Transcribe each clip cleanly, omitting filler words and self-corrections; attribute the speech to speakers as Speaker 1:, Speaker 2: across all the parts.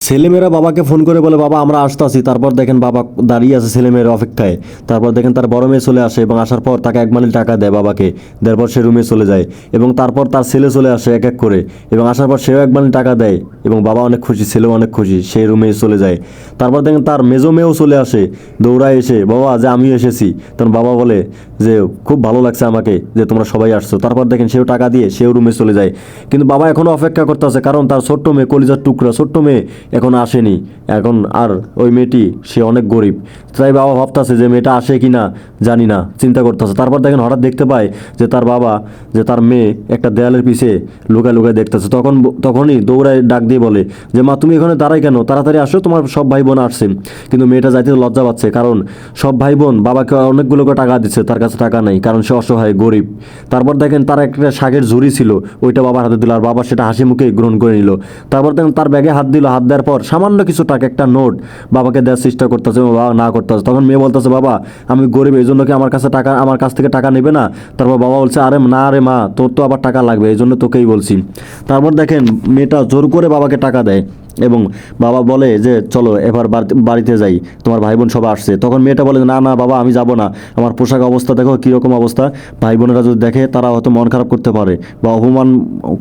Speaker 1: ছেলেমেয়েরা বাবাকে ফোন করে বলে বাবা আমরা আসতেছি। তারপর দেখেন বাবা দাঁড়িয়ে আছে ছেলেমেয়ের অপেক্ষায়। তারপর দেখেন তার বড় মেয়ে চলে আসে এবং আসার পর তাকে 1 মাইল টাকা দেয় বাবাকে। দেওয়ার পর সে রুমে চলে যায় এবং তারপর তার ছেলে চলে আসে এক এক করে এবং আসার পর সেও 1 মাইল টাকা দেয় এবং বাবা অনেক খুশি, ছেলেও অনেক খুশি, সে রুমে চলে যায়। তারপর দেখেন তার মেজো মেয়েও চলে আসে দৌড়ায় এসে, বাবা যে আমিও এসেছি। তখন বাবা বলে যে খুব ভালো লাগছে আমাকে যে তোমরা সবাই আসছো। তারপর দেখেন সেও টাকা দিয়ে সেও রুমে চলে যায়। কিন্তু বাবা এখনও অপেক্ষা করতে আছে, কারণ তার ছোট্ট মেয়ে, কলিজার টুকরা ছোট্ট মেয়ে এখন আসেনি। এখন আর ওই মেয়েটি সে অনেক গরিব, তাই বাবা ভাবতেছে যে মেয়েটা আসে কি না জানি না, চিন্তা করতেছে। তারপর দেখেন হঠাৎ দেখতে পায় যে তার বাবা, যে তার মেয়ে একটা দেয়ালের পিছে লুকায় লুকায় দেখতেছে। তখনই দৌড়ায় ডাক দিয়ে বলে যে মা তুমি এখানে দাঁড়াই কেন, তাড়াতাড়ি আসো, তোমার সব ভাই বোন আসছে। কিন্তু মেয়েটা যাইতে লজ্জা পাচ্ছে, কারণ সব ভাই বোন বাবাকে অনেকগুলো করে টাকা দিচ্ছে, তার কাছে টাকা নেই, কারণ সে অসহায় গরিব। তারপর দেখেন তার একটা শাকের ঝুড়ি ছিল, ওইটা বাবার হাতে দিল আর বাবা সেটা হাসি মুখে গ্রহণ করে নিল। তারপর দেখেন তার ব্যাগে হাত দিল, হাত দেওয়ার পর সামান্য কিছু টাকা, একটা নোট বাবাকে দেওয়ার চেষ্টা করতেছে, বাবা না করতেছে। তখন মেয়ে বলতেছে বাবা আমি গরিব, এই জন্য কি আমার কাছে টাকা, আমার কাছ থেকে টাকা নেবে না? তারপর বাবা বলছে আরে না রে মা, তোর তো আবার টাকা লাগবে, এই জন্য তোকেই বলছি। তারপর দেখেন মেয়েটা জোর করে বাবাকে টাকা দেয় এবং বাবা বলে যে চলো এবার বাড়িতে যাই, তোমার ভাই বোন সব আসছে। তখন মেয়েটা বলে না না বাবা আমি যাব না, আমার পোশাক অবস্থা দেখো কীরকম অবস্থা, ভাই বোনেরা যদি দেখে তারা হয়তো মন খারাপ করতে পারে বা অপমান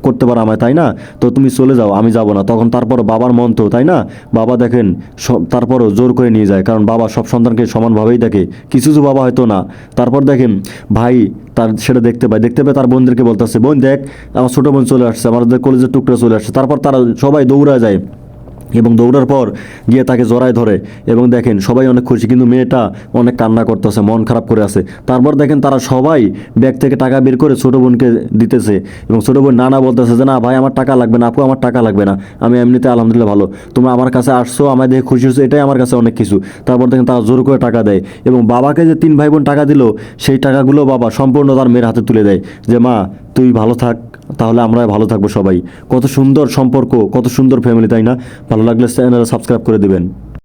Speaker 1: করতে পারে আমায়, তাই না? তো তুমি চলে যাও, আমি যাব না। তখন তারপর বাবার মন তো, তাই না? বাবা দেখেন তারপরও জোর করে নিয়ে যায়, কারণ বাবা সব সন্তানকে সমানভাবেই দেখে, কিছু কিছু বাবা হয়তো না। তারপর দেখেন ভাই তার সেটা দেখতে পায় তার বোনদেরকে বলতেছে বোন দেখ আমার ছোটো বোন চলে আসছে, আমাদের কলেজের টুকরা চলে আসছে। তারপর তারা সবাই দৌড়া যায় এবং দৌড়ার পর গিয়ে তাকে জড়ায় ধরে এবং দেখেন সবাই অনেক খুশি, কিন্তু মেয়েটা অনেক কান্না করতেছে, মন খারাপ করে আছে। তারপর দেখেন তারা সবাই ব্যাগ থেকে টাকা বের করে ছোটো বোনকে দিতেছে এবং ছোটো বোন নানা বলতেছে যে না ভাই আমার টাকা লাগবে না, আপু আমার টাকা লাগবে না, আমি এমনিতে আলহামদুলিল্লাহ ভালো, তোমরা আমার কাছে আসছো, আমায় দেখে খুশি হচ্ছে, এটাই আমার কাছে অনেক কিছু। তারপর দেখেন তারা জোর করে টাকা দেয় এবং বাবাকে যে 3 ভাই বোন টাকা দিল, সেই টাকাগুলো বাবা সম্পূর্ণ তার মেয়ের হাতে তুলে দেয় যে মা তুই ভালো থাক, তাহলে আমরা ভালো থাকবো সবাই। কত সুন্দর সম্পর্ক, কত সুন্দর ফ্যামিলি, তাই না? ভালো লাগলে চ্যানেল সাবস্ক্রাইব করে দিবেন।